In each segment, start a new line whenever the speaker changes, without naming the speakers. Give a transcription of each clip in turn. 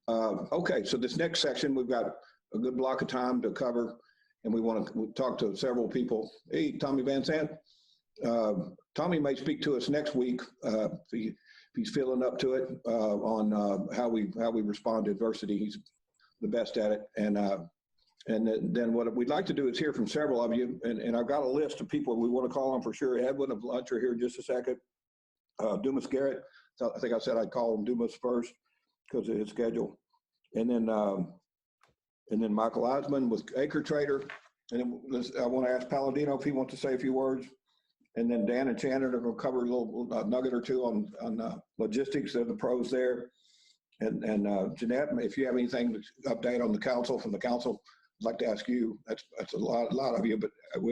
Okay, so this next section, we've got a good block of time to cover, and we want to talk to several people. Hey, Tommy Van Sant. Tommy may speak to us next week if he's feeling up to it on how we respond to adversity. He's the best at it, and then what we'd like to do is hear from several of you, and I've got a list of people we want to call on for sure. Edwin of lunch are here in just a second. Dumas Garrett. So I think I said I'd call him Dumas first because of his schedule, and then Micheael Iseman with AcreTrader, and then I want to ask Paladino if he wants to say a few words, and then Dan and Shannon are going to cover a little nugget or two on logistics. They're the pros there, and Jeannette, if you have anything to update on the council from the council, I'd like to ask you. That's a lot of you, but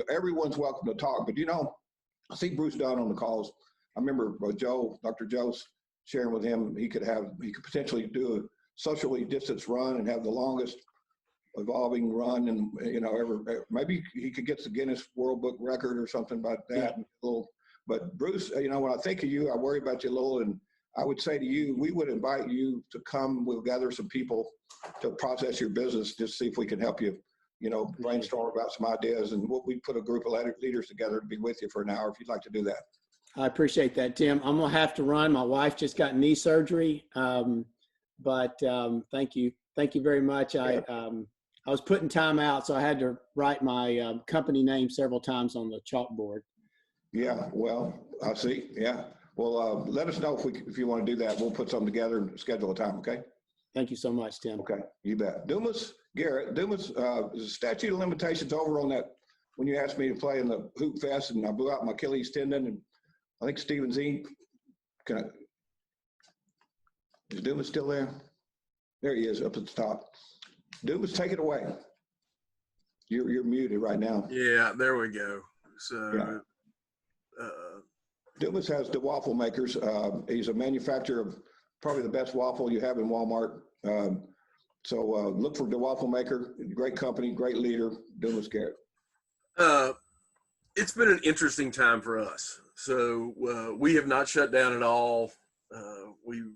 everyone's welcome to talk. But I see Bruce Dunn on the calls. I remember Dr. Joe's sharing with him, he could potentially do a socially distanced run and have the longest evolving run, and ever. Maybe he could get the Guinness World Book record or something about that. Yeah. But Bruce, when I think of you, I worry about you a little, and I would say to you, we would invite you to come. We'll gather some people to process your business, just see if we can help you. Brainstorm about some ideas, and we put a group of leaders together to be with you for an hour if you'd like to do that.
I appreciate that, Tim. I'm gonna have to run. My wife just got knee surgery, but thank you very much.
Yeah.
I was putting time out, so I had to write my company name several times on the chalkboard.
Yeah, well, I see. Yeah, well, let us know if you want to do that. We'll put something together and schedule a time. Okay.
Thank you so much, Tim.
Okay, you bet. Dumas Garrett. Is the statute of limitations over on that when you asked me to play in the Hoop Fest and I blew out my Achilles tendon, and I think Steven Z. Is Dumas still there? There he is up at the top. Dumas, take it away. You're muted right now.
Yeah, there we go. So,
yeah. Dumas has the waffle makers. He's a manufacturer of probably the best waffle you have in Walmart. So look for the waffle maker. Great company, great leader, Dumas Garrett.
It's been an interesting time for us. So we have not shut down at all. We've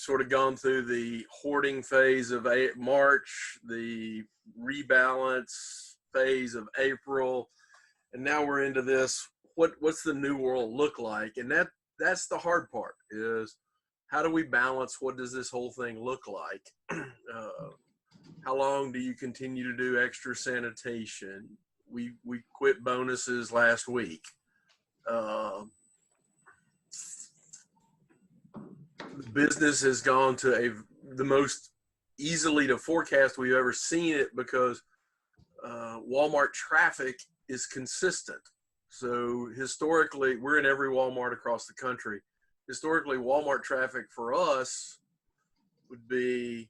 sort of gone through the hoarding phase of March, the rebalance phase of April, and now we're into this. What's the new world look like? And that's the hard part, is how do we balance? What does this whole thing look like? How long do you continue to do extra sanitation? We quit bonuses last week. The business has gone to the most easily to forecast we've ever seen it, because Walmart traffic is consistent. So historically, we're in every Walmart across the country. Historically, Walmart traffic for us would be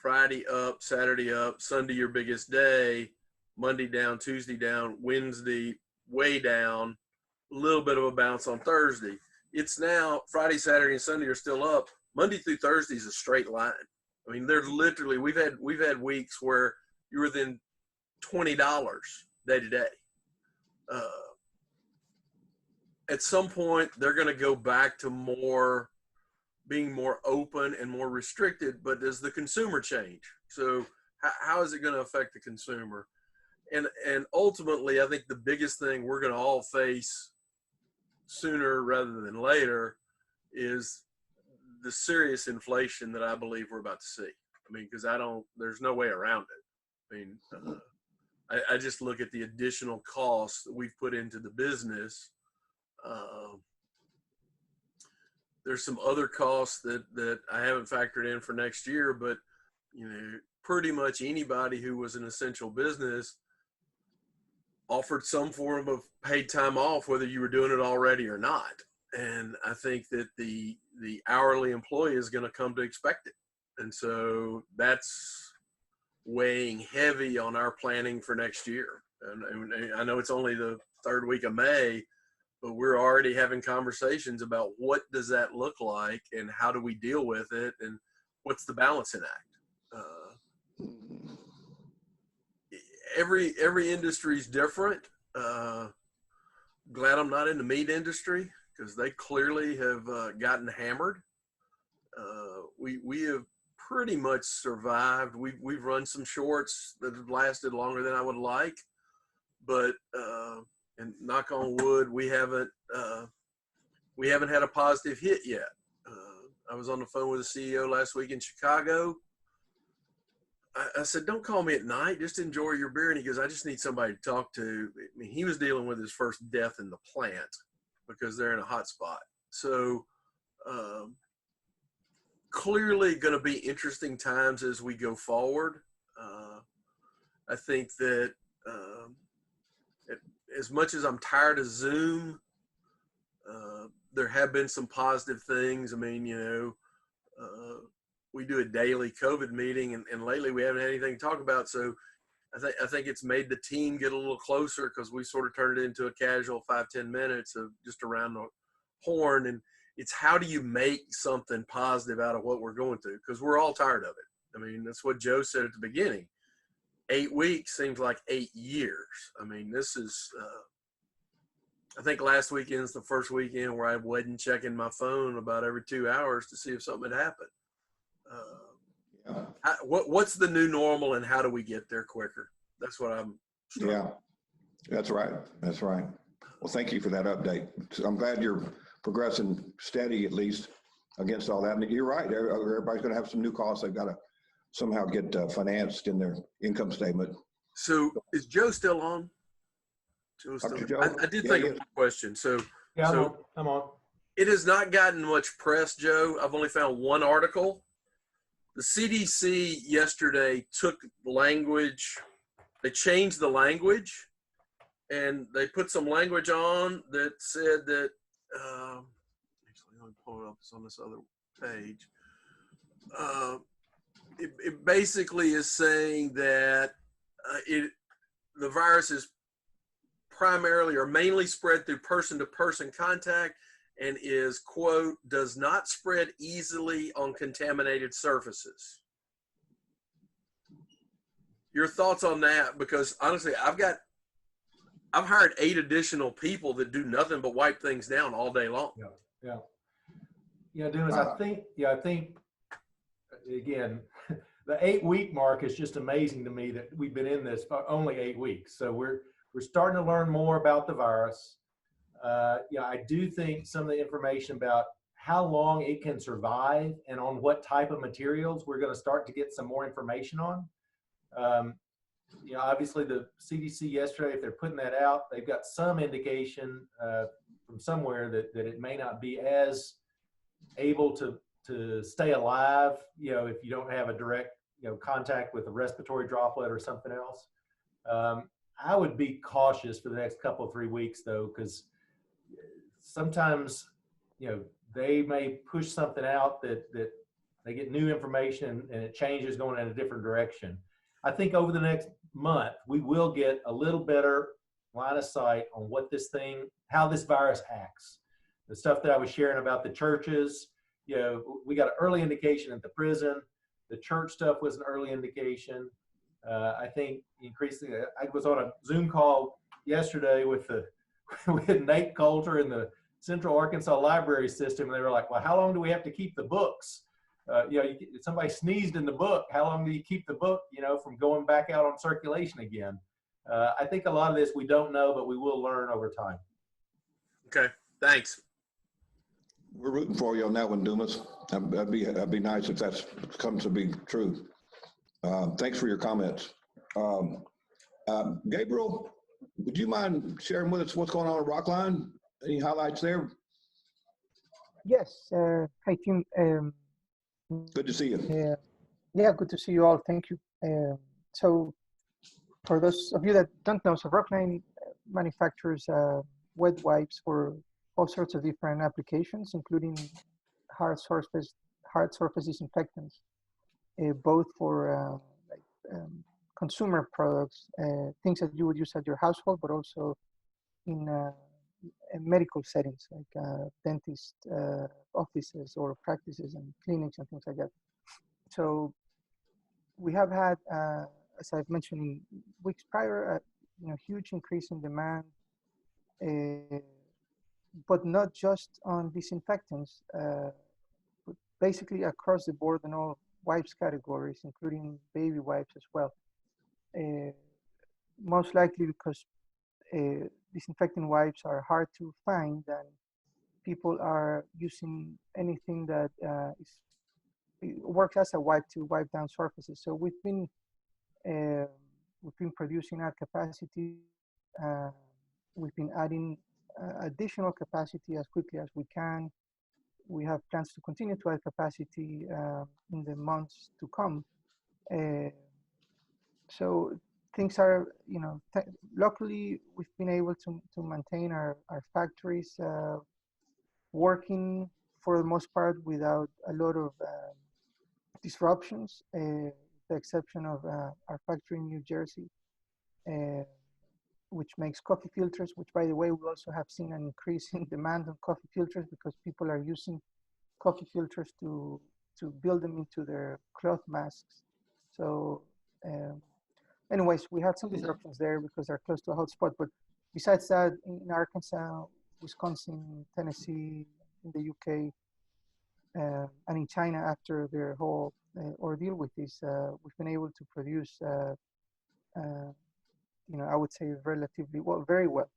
Friday up, Saturday up, Sunday your biggest day, Monday down, Tuesday down, Wednesday way down, a little bit of a bounce on Thursday. It's now Friday, Saturday, and Sunday are still up. Monday through Thursday is a straight line. I mean, they're literally, we've had weeks where you're within $20 day to day. At some point, they're going to go back to being more open and more restricted, but does the consumer change? So how is it going to affect the consumer? And ultimately, I think the biggest thing we're going to all face sooner rather than later is the serious inflation that I believe we're about to see. I mean, because there's no way around it. I mean, I just look at the additional costs that we've put into the business. There's some other costs that I haven't factored in for next year, but pretty much anybody who was an essential business offered some form of paid time off, whether you were doing it already or not. And I think that the hourly employee is going to come to expect it. And so that's weighing heavy on our planning for next year. And I know it's only the third week of May, but we're already having conversations about what does that look like and how do we deal with it and what's the balancing act. Every industry is different. Glad I'm not in the meat industry, because they clearly have gotten hammered. we have pretty much survived. We've run some shorts that have lasted longer than I would like, but and knock on wood, we haven't had a positive hit yet. I was on the phone with the CEO last week in Chicago. I said, don't call me at night. Just enjoy your beer. And he goes, I just need somebody to talk to. I mean, he was dealing with his first death in the plant because they're in a hot spot. So clearly going to be interesting times as we go forward. I think that as much as I'm tired of Zoom, there have been some positive things. I mean, we do a daily COVID meeting, and lately we haven't had anything to talk about. So I think it's made the team get a little closer because we sort of turned it into a casual 5-10 minutes of just around the horn. And it's how do you make something positive out of what we're going through? Because we're all tired of it. I mean, that's what Joe said at the beginning. 8 weeks seems like 8 years. I mean, this is, I think last weekend's the first weekend where I wasn't checking my phone about every 2 hours to see if something had happened. What's the new normal, and how do we get there quicker? That's what I'm struggling.
Yeah, that's right. That's right. Well, thank you for that update. I'm glad you're progressing steady, at least, against all that. And you're right. Everybody's going to have some new costs they've got to somehow get financed in their income statement.
So is Joe still on? Joe's still
Joe?
I did think of one question. So
I'm on.
It has not gotten much press, Joe. I've only found one article. The CDC yesterday took language, they changed the language, and they put some language on that said that, actually, let me pull it up, it's on this other page. It basically is saying that the virus is primarily or mainly spread through person-to-person contact, and is, quote, does not spread easily on contaminated surfaces. Your thoughts on that? Because honestly, I've hired 8 additional people that do nothing but wipe things down all day long.
Yeah, Dumas, I think, again, the 8-week mark is just amazing to me that we've been in this for only 8 weeks. So we're starting to learn more about the virus. I do think some of the information about how long it can survive and on what type of materials we're going to start to get some more information on. Obviously the CDC yesterday, if they're putting that out, they've got some indication from somewhere that it may not be as able to stay alive, if you don't have a direct, contact with a respiratory droplet or something else. I would be cautious for the next couple of 3 weeks though, because sometimes, they may push something out that they get new information and it changes going in a different direction. I think over the next month, we will get a little better line of sight on how this virus acts. The stuff that I was sharing about the churches, we got an early indication at the prison. The church stuff was an early indication. I think increasingly, I was on a Zoom call yesterday with Nate Coulter and the Central Arkansas Library System, and they were like, well, how long do we have to keep the books? Somebody sneezed in the book. How long do you keep the book, from going back out on circulation again? I think a lot of this we don't know, but we will learn over time.
Okay, thanks.
We're rooting for you on that one, Dumas. That'd be nice if that comes to be true. Thanks for your comments. Gabriel, would you mind sharing with us what's going on at Rockline? Any highlights there?
Yes. Hi, team.
Good to see you.
Yeah, good to see you all. Thank you. So for those of you that don't know, so Rockline manufactures wet wipes for all sorts of different applications, including hard surface disinfectants, both for consumer products, things that you would use at your household, but also in medical settings like dentist offices or practices and clinics and things like that. So we have had, as I've mentioned in weeks prior, huge increase in demand, but not just on disinfectants, but basically across the board in all wipes categories, including baby wipes as well. Most likely because disinfecting wipes are hard to find, and people are using anything that works as a wipe to wipe down surfaces. So we've been producing at capacity. We've been adding additional capacity as quickly as we can. We have plans to continue to add capacity in the months to come. So things are, luckily we've been able to maintain our factories working for the most part without a lot of disruptions, the exception of our factory in New Jersey, which makes coffee filters, which by the way, we also have seen an increase in demand on coffee filters because people are using coffee filters to build them into their cloth masks. So anyways, we had some disruptions there because they're close to a hotspot. But besides that, in Arkansas, Wisconsin, Tennessee, in the UK, and in China, after their whole ordeal with this, we've been able to produce, I would say relatively well, very well.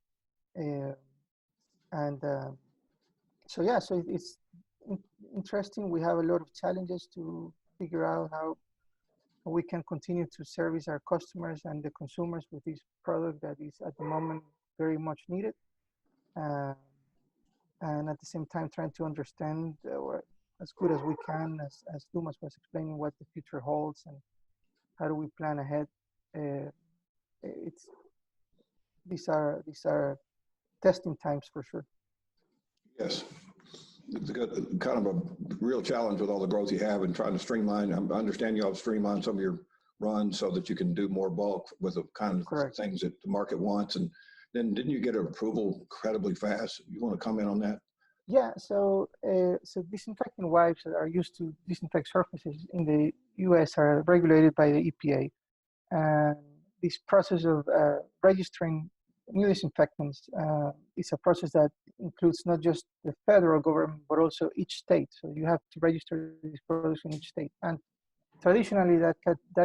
So it's interesting. We have a lot of challenges to figure out how we can continue to service our customers and the consumers with this product that is at the moment very much needed. And at the same time, trying to understand as good as we can, as Dumas was explaining, what the future holds and how do we plan ahead. These are testing times for sure.
Yes. It's kind of a real challenge with all the growth you have and trying to streamline. I understand you all streamline some of your runs so that you can do more bulk with the kind of
Correct.
things that the market wants. And then didn't you get an approval incredibly fast? You want to comment on that?
Yeah, so disinfecting wipes that are used to disinfect surfaces in the US are regulated by the EPA. And this process of registering new disinfectants is a process that includes not just the federal government, but also each state. So you have to register these products in each state. And traditionally, that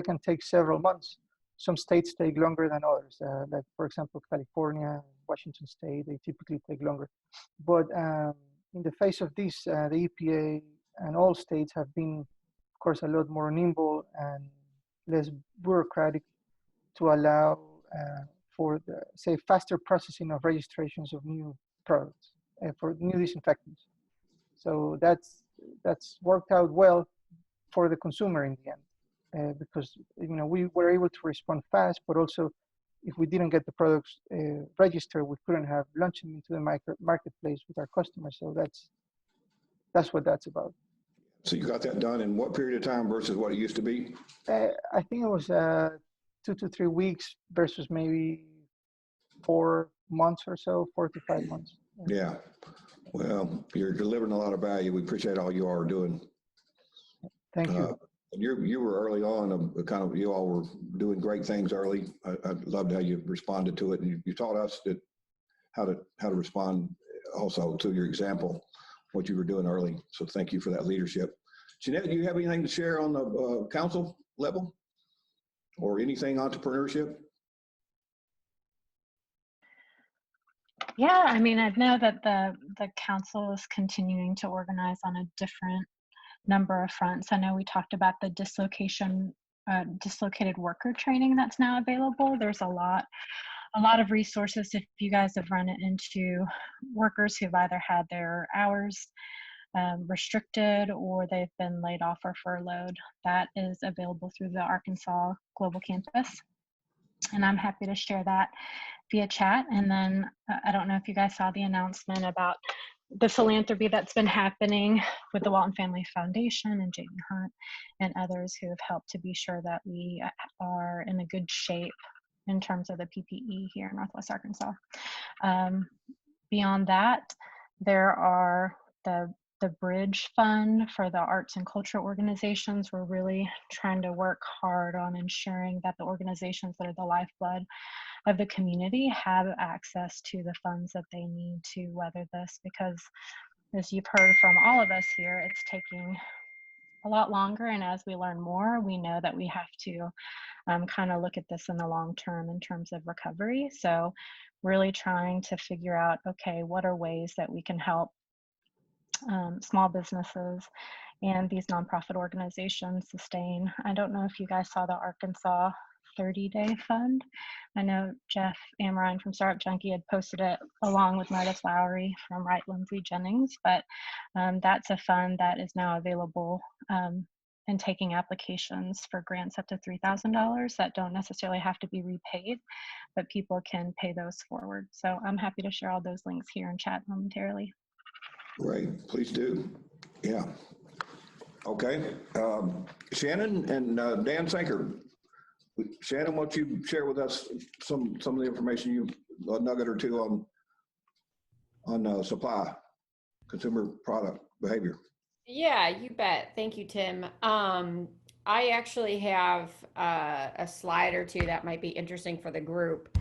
can take several months. Some states take longer than others. Like, for example, California, Washington State, they typically take longer. But in the face of this, the EPA and all states have been, of course, a lot more nimble and less bureaucratic to allow for the, say, faster processing of registrations of new products for new disinfectants. So that's worked out well for the consumer in the end, because we were able to respond fast, but also if we didn't get the products registered, we couldn't have launched them into the marketplace with our customers. So that's what that's about.
So you got that done in what period of time versus what it used to be?
I think it was 2 to 3 weeks versus maybe 4 months or so, 4 to 5 months.
Yeah. Well, you're delivering a lot of value. We appreciate all you all are doing.
Thank you.
And you were early on, you all were doing great things early. I loved how you responded to it, and you taught us how to respond also to your example, what you were doing early. So thank you for that leadership. Jeannette, do you have anything to share on the council level or anything entrepreneurship?
Yeah, I mean, I know that the council is continuing to organize on a different number of fronts. I know we talked about the dislocated worker training that's now available. There's a lot of resources if you guys have run it into workers who've either had their hours restricted or they've been laid off or furloughed. That is available through the Arkansas Global Campus. And I'm happy to share that via chat. And then I don't know if you guys saw the announcement about the philanthropy that's been happening with the Walton Family Foundation and Jamie Hunt and others who have helped to be sure that we are in a good shape in terms of the PPE here in Northwest Arkansas. Beyond that, there are the Bridge Fund for the arts and cultural organizations. We're really trying to work hard on ensuring that the organizations that are the lifeblood of the community have access to the funds that they need to weather this, because as you've heard from all of us here, it's taking a lot longer. And as we learn more, we know that we have to kind of look at this in the long term in terms of recovery. So really trying to figure out, okay, what are ways that we can help small businesses and these nonprofit organizations sustain. I don't know if you guys saw the Arkansas 30-day fund. I know Jeff Amrine from Startup Junkie had posted it along with Meredith Lowry from Wright Lindsay Jennings, but that's a fund that is now available and taking applications for grants up to $3,000 that don't necessarily have to be repaid, but people can pay those forward. So I'm happy to share all those links here in chat momentarily.
Great, please do. Yeah. Okay. Shannon and Dan Sanker. Shannon, why don't you share with us some of the information, a nugget or two on supply, consumer product behavior.
Yeah, you bet. Thank you, Tim. I actually have a slide or two that might be interesting for the group.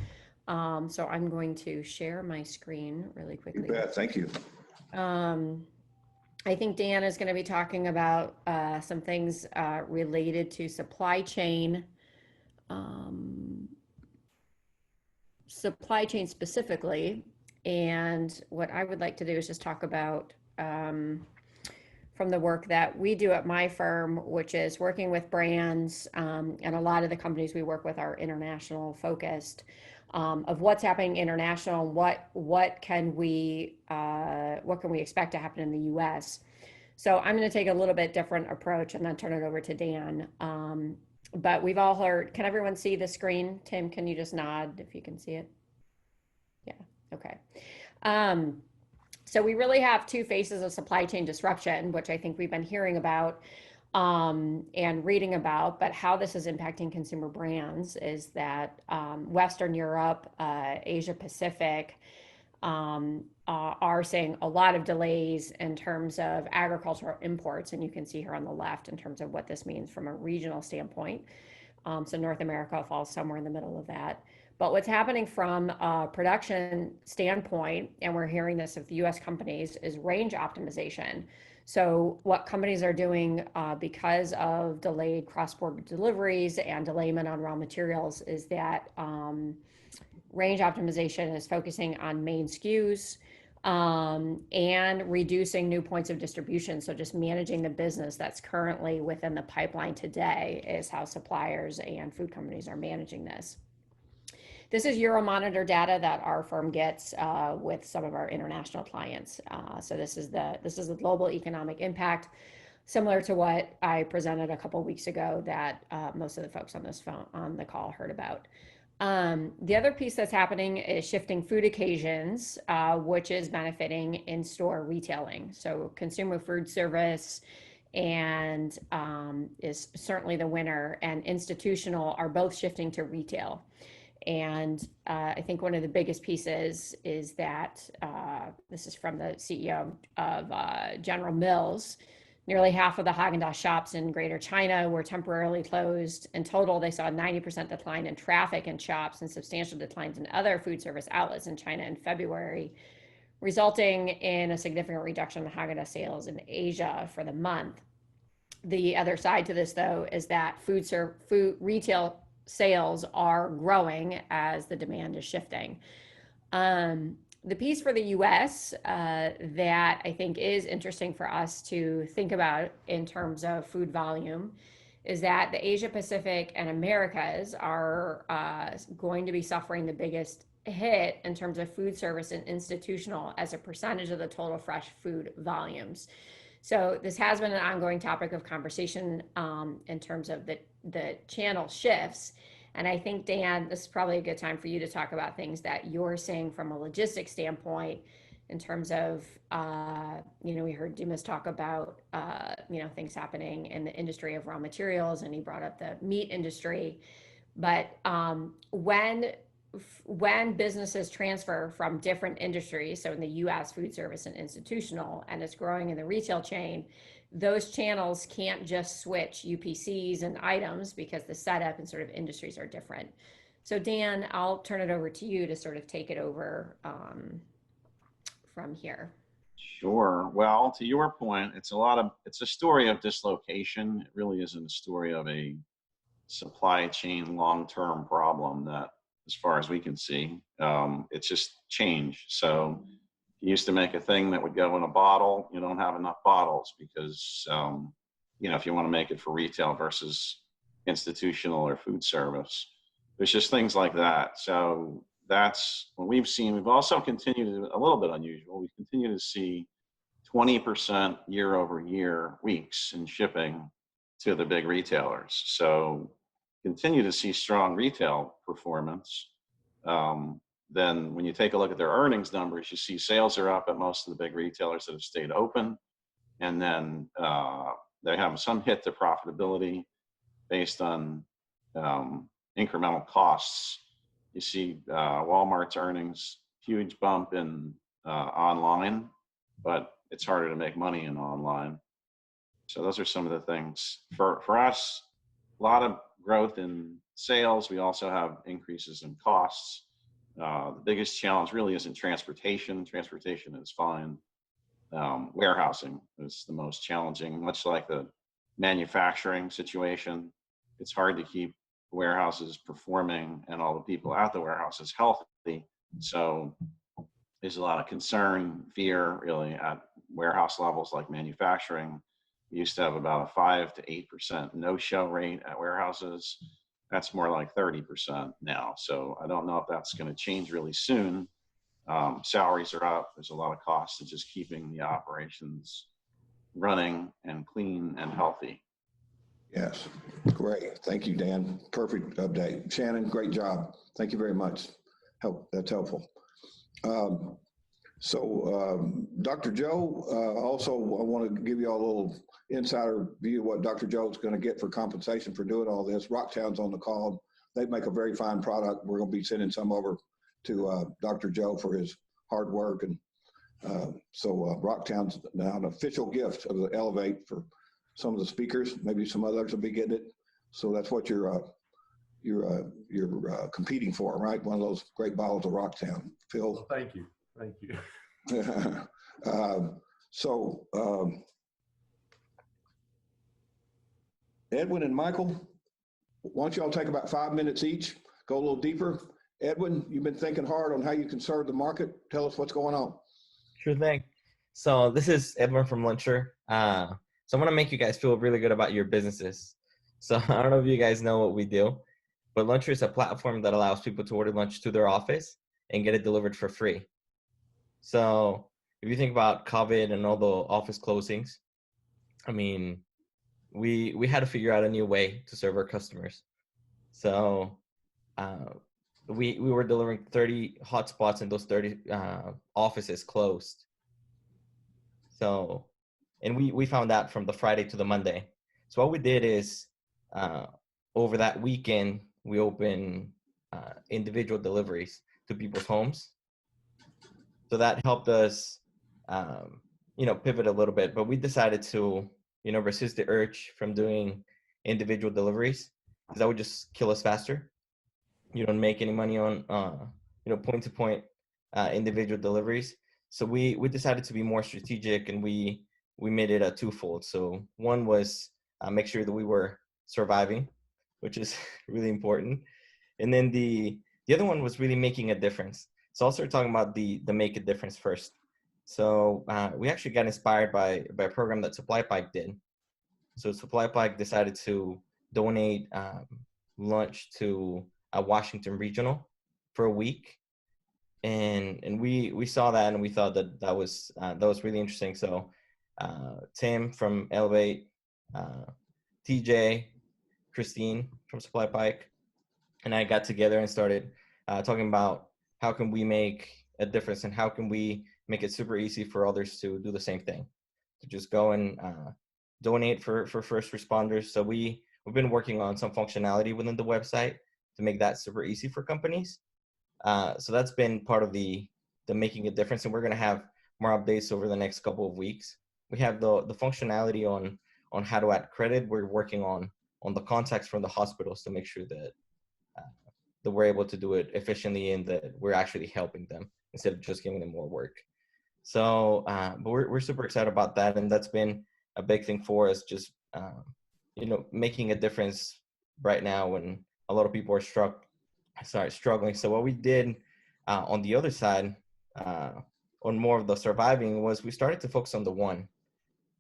So I'm going to share my screen really quickly.
You bet. Thank you.
I think Dan is going to be talking about some things related to supply chain specifically. And what I would like to do is just talk about from the work that we do at my firm, which is working with brands, and a lot of the companies we work with are international focused, of what's happening international, what can we expect to happen in the U.S. So I'm going to take a little bit different approach and then turn it over to Dan. But we've all heard, can everyone see the screen? Tim, can you just nod if you can see it? Yeah, okay. So we really have two phases of supply chain disruption, which I think we've been hearing about and reading about, but how this is impacting consumer brands is that Western Europe, Asia Pacific are seeing a lot of delays in terms of agricultural imports. And you can see here on the left in terms of what this means from a regional standpoint. So North America falls somewhere in the middle of that. But what's happening from a production standpoint, and we're hearing this of the US companies, is range optimization. So what companies are doing because of delayed cross-border deliveries and delayment on raw materials is that range optimization is focusing on main SKUs and reducing new points of distribution. So just managing the business that's currently within the pipeline today is how suppliers and food companies are managing this. This is Euromonitor data that our firm gets with some of our international clients. So this is the global economic impact, similar to what I presented a couple weeks ago that most of the folks on the call heard about. The other piece that's happening is shifting food occasions, which is benefiting in-store retailing. So consumer food service and is certainly the winner, and institutional are both shifting to retail. And I think one of the biggest pieces is that this is from the CEO of General Mills. Nearly half of the Haagen-Dazs shops in Greater China were temporarily closed. In total, they saw a 90% decline in traffic in shops and substantial declines in other food service outlets in China in February, resulting in a significant reduction in Haagen-Dazs sales in Asia for the month. The other side to this, though, is that food retail sales are growing as the demand is shifting. The piece for the US that I think is interesting for us to think about in terms of food volume is that the Asia Pacific and Americas are going to be suffering the biggest hit in terms of food service and institutional as a percentage of the total fresh food volumes. So this has been an ongoing topic of conversation in terms of the channel shifts. And I think, Dan, this is probably a good time for you to talk about things that you're seeing from a logistics standpoint in terms of, we heard Dumas talk about, things happening in the industry of raw materials, and he brought up the meat industry. But when businesses transfer from different industries, so in the US, food service and institutional, and it's growing in the retail chain, those channels can't just switch UPCs and items because the setup and sort of industries are different. So Dan, I'll turn it over to you to sort of take it over from here.
Sure. Well, to your point, it's a story of dislocation. It really isn't a story of a supply chain long-term problem that, as far as we can see, it's just change. So you used to make a thing that would go in a bottle. You don't have enough bottles because, if you want to make it for retail versus institutional or food service, there's just things like that. So that's what we've seen. We've also continued to, a little bit unusual. We continue to see 20% year over year weeks in shipping to the big retailers. So continue to see strong retail performance. Then when you take a look at their earnings numbers, you see sales are up at most of the big retailers that have stayed open. And then they have some hit to profitability based on incremental costs. You see Walmart's earnings, huge bump in online, but it's harder to make money in online. So those are some of the things. For us, a lot of growth in sales. We also have increases in costs. The biggest challenge really isn't transportation. Transportation is fine. Warehousing is the most challenging, much like the manufacturing situation. It's hard to keep warehouses performing and all the people at the warehouses healthy. So there's a lot of concern, fear really at warehouse levels like manufacturing. We used to have about a 5 to 8% no-show rate at warehouses. That's more like 30% now. So I don't know if that's going to change really soon. Salaries are up. There's a lot of costs to just keeping the operations running and clean and healthy.
Yes, great. Thank you, Dan. Perfect update. Shannon, great job. Thank you very much. That's helpful. Dr. Joe, also I want to give you all a little insider view of what Dr. Joe's going to get for compensation for doing all this. Rocktown's on the call. They make a very fine product. We're going to be sending some over to Dr. Joe for his hard work. And Rocktown's now an official gift of the Elevate for some of the speakers. Maybe some others will be getting it. So that's what you're competing for, right? One of those great bottles of Rocktown. Phil.
Well, thank you. Thank you.
Edwin and Micheael, why don't y'all take about 5 minutes each, go a little deeper. Edwin, you've been thinking hard on how you can serve the market. Tell us what's going on.
Sure thing. So this is Edwin from Luncher. So I want to make you guys feel really good about your businesses. So I don't know if you guys know what we do, but Luncher is a platform that allows people to order lunch to their office and get it delivered for free. So if you think about COVID and all the office closings, I mean, we had to figure out a new way to serve our customers. So we were delivering 30 hotspots and those 30 offices closed. So, and we found out from the Friday to the Monday. So what we did is over that weekend, we opened individual deliveries to people's homes. So that helped us, pivot a little bit, but we decided to, resist the urge from doing individual deliveries because that would just kill us faster. You don't make any money on, point-to-point individual deliveries. So we decided to be more strategic, and we made it a twofold. So one was make sure that we were surviving, which is really important. And then the other one was really making a difference. So I'll start talking about the make a difference first. So we actually got inspired by a program that Supply Pike did. So Supply Pike decided to donate lunch to a Washington Regional for a week. And we saw that, and we thought that was really interesting. So Tim from Elevate, TJ, Christine from Supply Pike, and I got together and started talking about how can we make a difference and how can we make it super easy for others to do the same thing, to just go and donate for first responders. So we've been working on some functionality within the website to make that super easy for companies. So that's been part of the making a difference, and we're going to have more updates over the next couple of weeks. We have the functionality on how to add credit. We're working on the contacts from the hospitals to make sure that we're able to do it efficiently and that we're actually helping them instead of just giving them more work. So, but we're super excited about that, and that's been a big thing for us. Just making a difference right now when a lot of people are struggling. So what we did on the other side, on more of the surviving, was we started to focus on the one.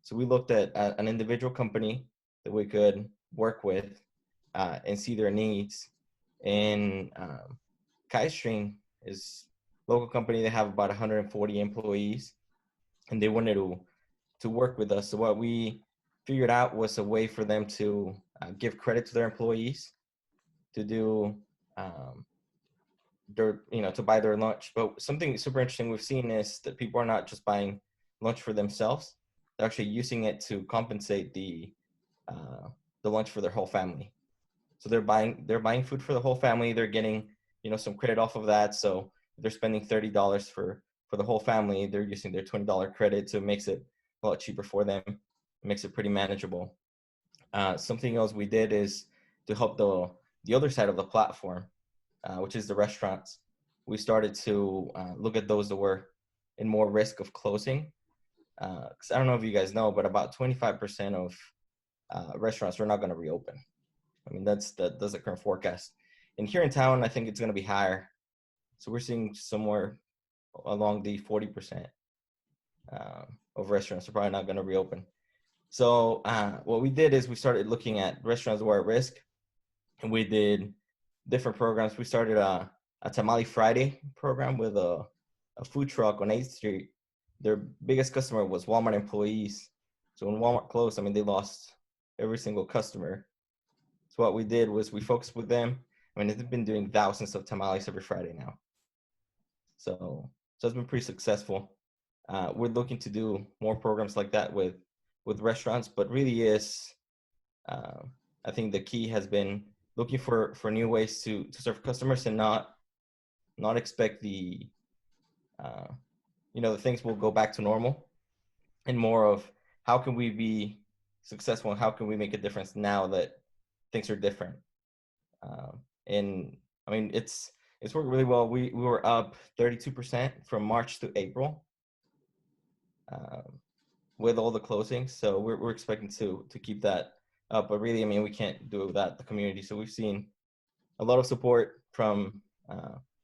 So we looked at an individual company that we could work with and see their needs. And KaiStream is a local company. They have about 140 employees, and they wanted to work with us. So what we figured out was a way for them to give credit to their employees, to do to buy their lunch. But something super interesting we've seen is that people are not just buying lunch for themselves; they're actually using it to compensate the lunch for their whole family. So they're buying food for the whole family. They're getting some credit off of that. So if they're spending $30 for the whole family, they're using their $20 credit, so it makes it a lot cheaper for them. It makes it pretty manageable. Something else we did is to help the other side of the platform, which is the restaurants. We started to look at those that were in more risk of closing. Because I don't know if you guys know, but about 25% of restaurants are not going to reopen. I mean, that's the current forecast. And here in town, I think it's going to be higher. So we're seeing somewhere along the 40% of restaurants are probably not going to reopen. So what we did is we started looking at restaurants that were at risk, and we did different programs. We started a Tamale Friday program with a food truck on 8th Street. Their biggest customer was Walmart employees. So when Walmart closed, I mean, they lost every single customer. So what we did was we focused with them. I mean, they've been doing thousands of tamales every Friday now. So it's been pretty successful. We're looking to do more programs like that with restaurants, but really is, I think the key has been looking for new ways to serve customers and not expect the things will go back to normal, and more of how can we be successful and how can we make a difference now that things are different. And I mean, it's worked really well. We were up 32% from March to April with all the closings. So we're expecting to keep that up. But really, I mean, we can't do it without the community. So we've seen a lot of support from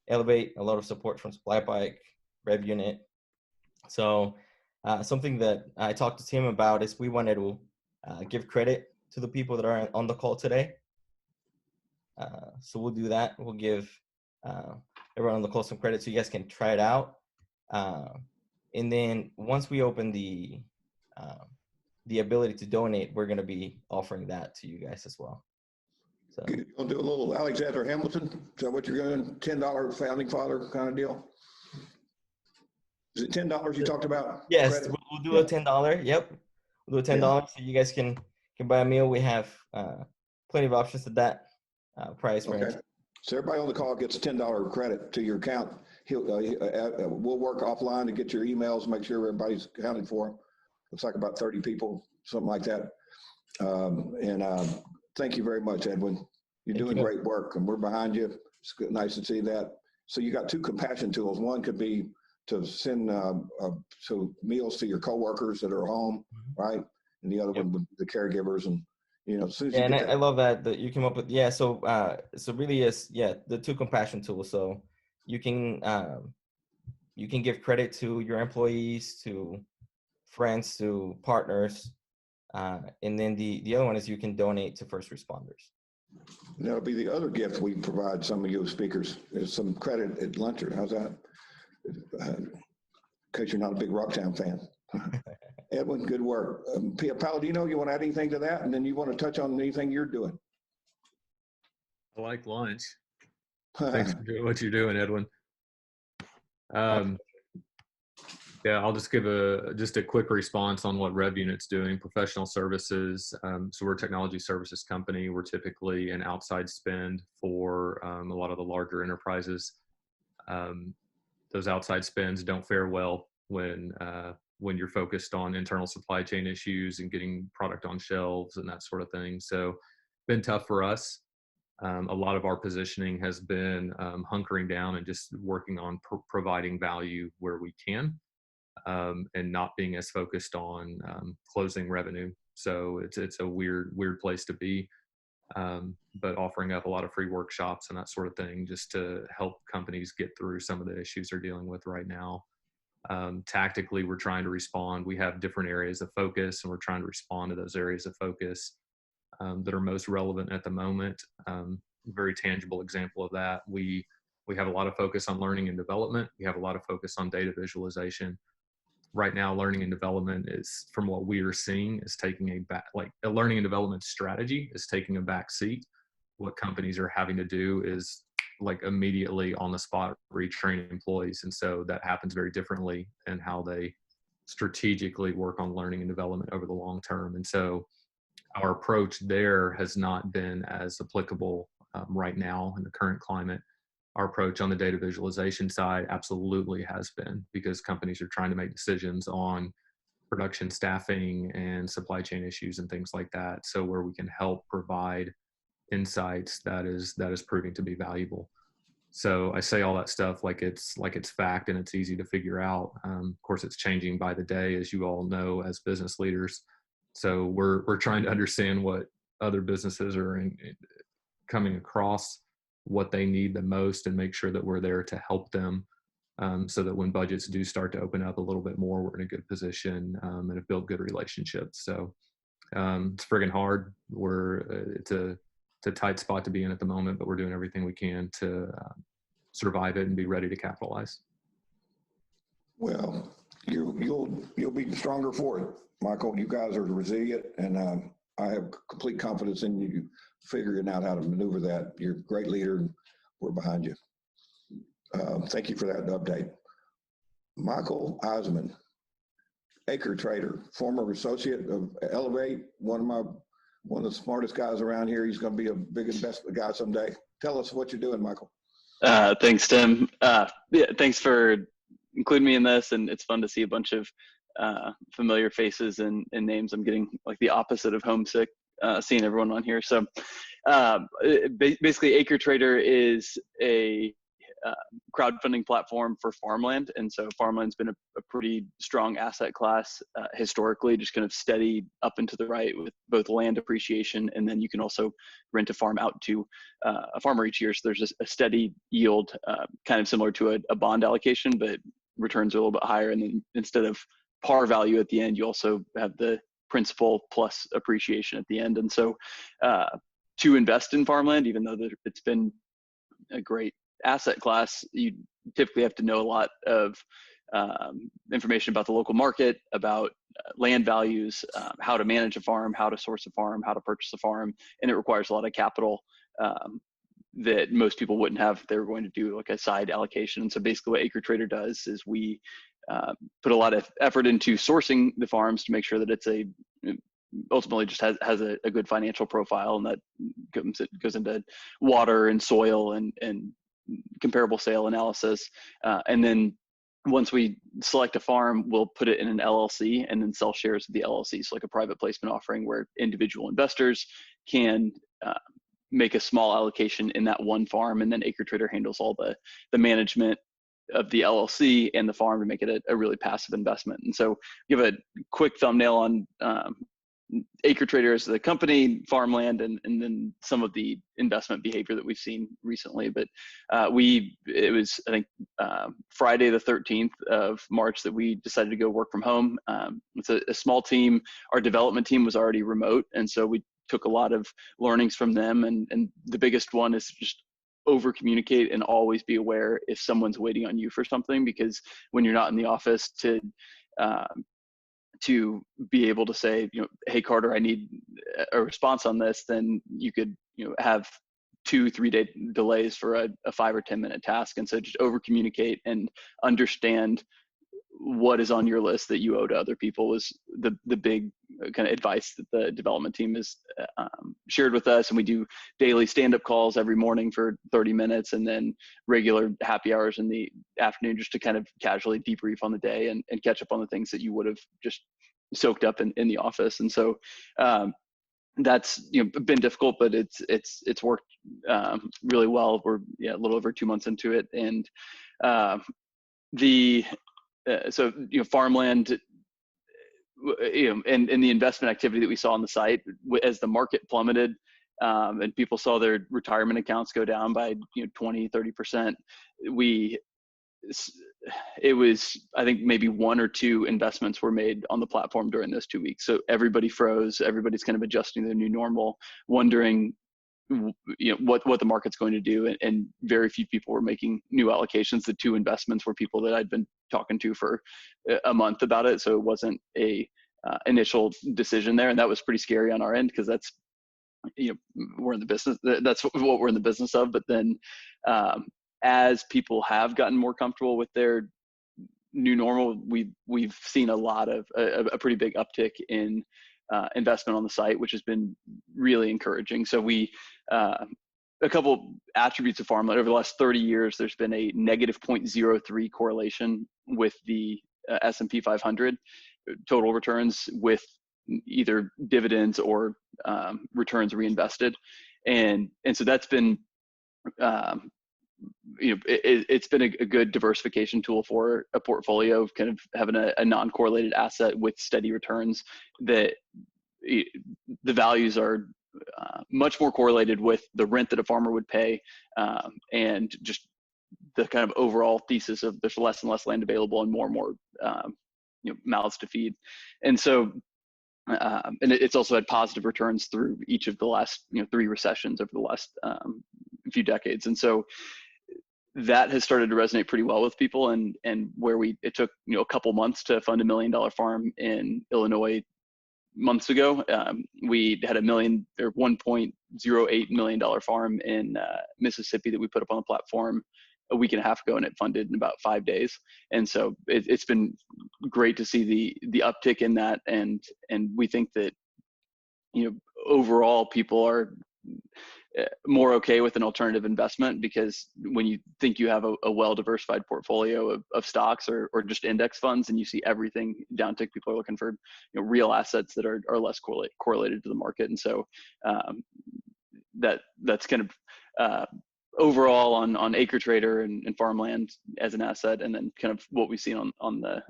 Elevate, a lot of support from Supply Bike, RevUnit. So something that I talked to Tim about is we wanted to give credit to the people that are on the call today. So we'll do that. We'll give everyone on the call some credit so you guys can try it out. And then once we open the ability to donate, we're going to be offering that to you guys as well. So
you'll do a little Alexander Hamilton. Is that what you're going to $10 founding father kind of deal? Is it $10 you talked about?
Yes, we'll do a $10. Yep, we'll do a $10 so you guys can buy a meal. We have plenty of options at that price range.
Okay. So everybody on the call gets a $10 credit to your account. We'll work offline to get your emails, make sure everybody's accounted for. Looks like about 30 people, something like that. Thank you very much, Edwin. You're doing great work, and we're behind you. It's nice to see that. So you got two compassion tools. One could be to send meals to your coworkers that are home, right? And the other one would be the caregivers. And as soon as you get
I love that you came up with So really is the two compassion tools. So you can give credit to your employees, to friends, to partners, and then the other one is you can donate to first responders.
That'll be the other gift we provide some of you speakers is some credit at lunch. How's that? In case you're not a big Rocktown fan. Edwin, good work. Paladino, you want to add anything to that? And then you want to touch on anything you're doing?
I like lunch. Thanks for doing what you're doing, Edwin. Yeah, I'll just give a quick response on what RevUnit's doing. Professional services. So we're a technology services company. We're typically an outside spend for a lot of the larger enterprises. Those outside spends don't fare well when you're focused on internal supply chain issues and getting product on shelves and that sort of thing. So been tough for us. A lot of our positioning has been hunkering down and just working on providing value where we can. and not being as focused on closing revenue. So it's a weird place to be. But offering up a lot of free workshops and that sort of thing just to help companies get through some of the issues they're dealing with right now. Tactically, we're trying to respond. We have different areas of focus, and we're trying to respond to those areas of focus that are most relevant at the moment. Very tangible example of that. We have a lot of focus on learning and development. We have a lot of focus on data visualization. Right now, learning and development is, from what we are seeing, is taking a learning and development strategy is taking a back seat. What companies are having to do is like immediately on the spot retrain employees. And so that happens very differently in how they strategically work on learning and development over the long term. And so our approach there has not been as applicable right now in the current climate. Our approach on the data visualization side absolutely has been, because companies are trying to make decisions on production staffing and supply chain issues and things like that. So where we can help provide insights, that is proving to be valuable. So I say all that stuff like it's fact and it's easy to figure out. Of course, it's changing by the day, as you all know, as business leaders. So we're trying to understand what other businesses are coming across, what they need the most, and make sure that we're there to help them, so that when budgets do start to open up a little bit more, we're in a good position and have built good relationships. So it's friggin' hard. It's a tight spot to be in at the moment, but we're doing everything we can to survive it and be ready to capitalize.
Well, you'll be stronger for it, Micheael. You guys are resilient, and I have complete confidence in you figuring out how to maneuver that. You're a great leader, and we're behind you. Thank you for that update. Micheael Iseman, AcreTrader, former associate of Elevate, one of the smartest guys around here. He's going to be a big investment guy someday. Tell us what you're doing, Micheael.
Thanks, Tim. Yeah, thanks for including me in this, and it's fun to see a bunch of familiar faces and names. I'm getting like the opposite of homesick seeing everyone on here. So basically, AcreTrader is a crowdfunding platform for farmland, and so farmland's been a pretty strong asset class historically, just kind of steady up and to the right with both land appreciation, and then you can also rent a farm out to a farmer each year. So there's a steady yield, kind of similar to a bond allocation, but returns are a little bit higher. And then instead of par value at the end, you also have the principal plus appreciation at the end. And so to invest in farmland, even though it's been a great asset class, you typically have to know a lot of information about the local market, about land values, how to manage a farm, how to source a farm, how to purchase a farm, and it requires a lot of capital that most people wouldn't have if they were going to do like a side allocation. And so basically what AcreTrader does is we put a lot of effort into sourcing the farms to make sure that it's ultimately just has a good financial profile, and that goes into water and soil and comparable sale analysis. And then once we select a farm, we'll put it in an LLC and then sell shares of the LLC. So like a private placement offering where individual investors can make a small allocation in that one farm, and then AcreTrader handles all the management of the LLC and the farm to make it a really passive investment. And so give a quick thumbnail on AcreTrader as the company, farmland, and then some of the investment behavior that we've seen recently. But it was, I think, Friday the 13th of March that we decided to go work from home. It's a small team. Our development team was already remote, and so we took a lot of learnings from them. And the biggest one is just over communicate and always be aware if someone's waiting on you for something, because when you're not in the office to be able to say, hey Carter, I need a response on this, then you could, have 2-3 day delays for a 5 or 10 minute task. And so just over communicate and understand what is on your list that you owe to other people was the big kind of advice that the development team has shared with us. And we do daily stand-up calls every morning for 30 minutes, and then regular happy hours in the afternoon just to kind of casually debrief on the day and catch up on the things that you would have just soaked up in the office. And so that's been difficult, but it's worked really well. We're a little over 2 months into it, and so farmland, and the investment activity that we saw on the site as the market plummeted, and people saw their retirement accounts go down by 20-30%. It was, I think, maybe 1 or 2 investments were made on the platform during those 2 weeks. So everybody froze. Everybody's kind of adjusting to the new normal, wondering what the market's going to do, and very few people were making new allocations. The 2 investments were people that I'd been talking to for a month about it, so it wasn't a initial decision there, and that was pretty scary on our end, because that's we're in the business, that's what we're in the business of. But then as people have gotten more comfortable with their new normal, we've seen a lot of a pretty big uptick in investment on the site, which has been really encouraging. So a couple attributes of farmland over the last 30 years, there's been a negative 0.03 correlation with the S&P 500 total returns with either dividends or returns reinvested. And so that's been, it's been a good diversification tool for a portfolio, of kind of having a non-correlated asset with steady returns, that the values are much more correlated with the rent that a farmer would pay, and just the kind of overall thesis of there's less and less land available and more mouths to feed. And so and it's also had positive returns through each of the last 3 recessions over the last few decades. And so that has started to resonate pretty well with people, and where it took a couple months to fund $1 million farm in Illinois months ago, we had $1.08 million farm in Mississippi that we put up on the platform a week and a half ago, and it funded in about 5 days. And so it's been great to see the uptick in that, and we think that overall people are more okay with an alternative investment, because when you think you have a well-diversified portfolio of stocks or just index funds, and you see everything downtick, people are looking for real assets that are less correlated to the market. And so that's kind of overall on AcreTrader and farmland as an asset, and then kind of what we've seen on the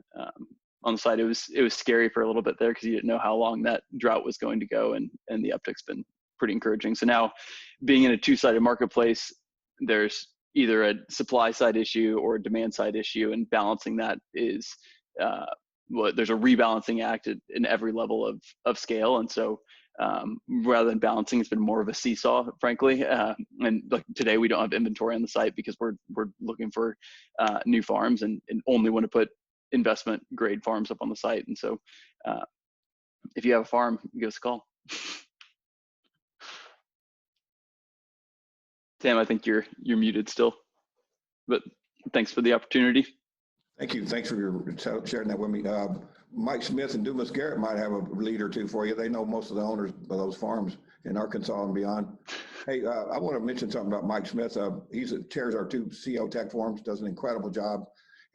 site. It was scary for a little bit there, because you didn't know how long that drought was going to go, and the uptick's been pretty encouraging. So now, being in a 2-sided marketplace, there's either a supply side issue or a demand side issue, and balancing that is there's a rebalancing act in every level of scale. And so rather than balancing, it's been more of a seesaw, frankly. And like today, we don't have inventory on the site because we're looking for new farms, and only want to put investment grade farms up on the site. And so if you have a farm, give us a call. Sam, I think you're muted still, but thanks for the opportunity.
Thank you. Thanks for sharing that with me. Mike Smith and Dumas Garrett might have a lead or two for you. They know most of the owners of those farms in Arkansas and beyond. Hey, I want to mention something about Mike Smith. He chairs our 2 CO Tech forums, does an incredible job.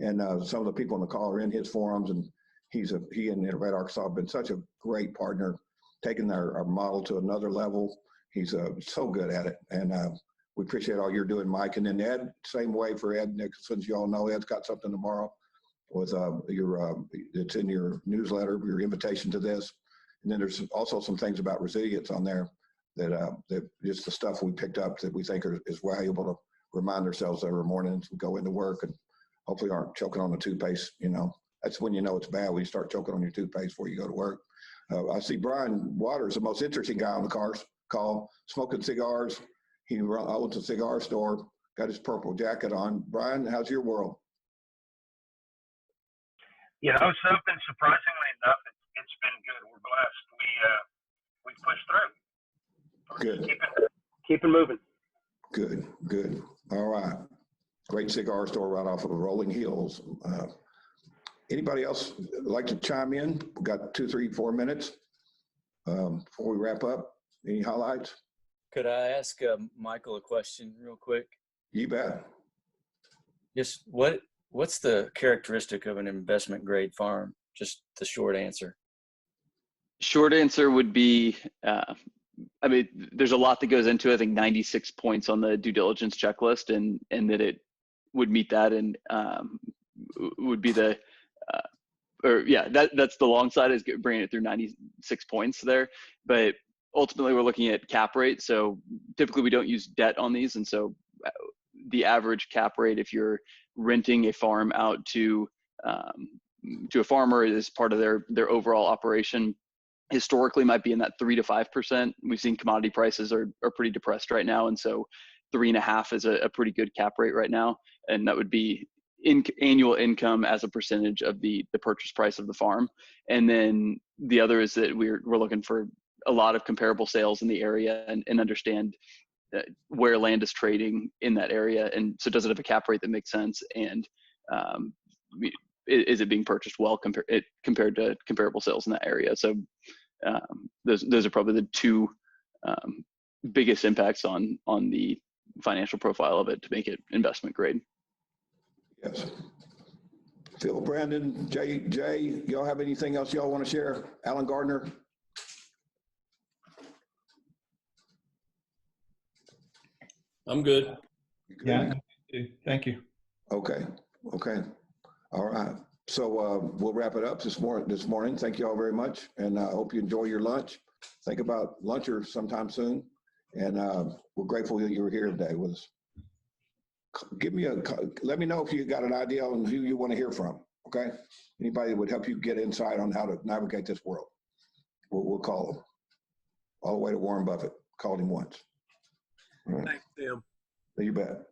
And some of the people on the call are in his forums, and he and Innovate Arkansas have been such a great partner, taking our model to another level. He's so good at it. And we appreciate all you're doing, Mike. And then Ed, same way for Ed Nicholson. You all know Ed's got something tomorrow with it's in your newsletter, your invitation to this. And then there's also some things about resilience on there that just the stuff we picked up that we think is valuable to remind ourselves every morning as we go into work, and hopefully aren't choking on the toothpaste. That's when you know it's bad, when you start choking on your toothpaste before you go to work. I see Brian Waters, the most interesting guy on the call, smoking cigars. He owns a cigar store, got his purple jacket on. Brian, how's your world?
Something surprisingly enough, it's been good. We're blessed. We pushed through.
Good.
Keeping moving.
Good. All right. Great cigar store right off of Rolling Hills. Anybody else like to chime in? We've got 2, 3, 4 minutes before we wrap up. Any highlights?
Could I ask Micheael a question real quick?
You bet.
Just what's the characteristic of an investment grade farm? Just the short answer.
Short answer would be, there's a lot that goes into it. I think 96 points on the due diligence checklist, and that it would meet that, and would be the or yeah, that's the long side, is bringing it through 96 points there. But ultimately, we're looking at cap rate. So typically, we don't use debt on these, and so the average cap rate, if you're renting a farm out to a farmer as part of their overall operation, historically might be in that 3 to 5%. We've seen commodity prices are pretty depressed right now, and so 3.5 is a pretty good cap rate right now, and that would be annual income as a percentage of the purchase price of the farm. And then the other is that we're looking for a lot of comparable sales in the area and understand where land is trading in that area, and so does it have a cap rate that makes sense, and is it being purchased well compared to comparable sales in that area. So those are probably the two biggest impacts on the financial profile of it to make it investment grade.
Yes. Phil, Brandon, Jay, y'all have anything else y'all want to share? Alan Gardner?
I'm good.
Yeah, thank you.
Okay. All right. So we'll wrap it up this morning. Thank you all very much, and I hope you enjoy your lunch. Think about lunch or sometime soon, and we're grateful that you were here today with us. Let me know if you got an idea on who you want to hear from. Okay, anybody that would help you get insight on how to navigate this world. We'll call them. All the way to Warren Buffett. Called him once. All right.
Thanks, Tim.
You bet.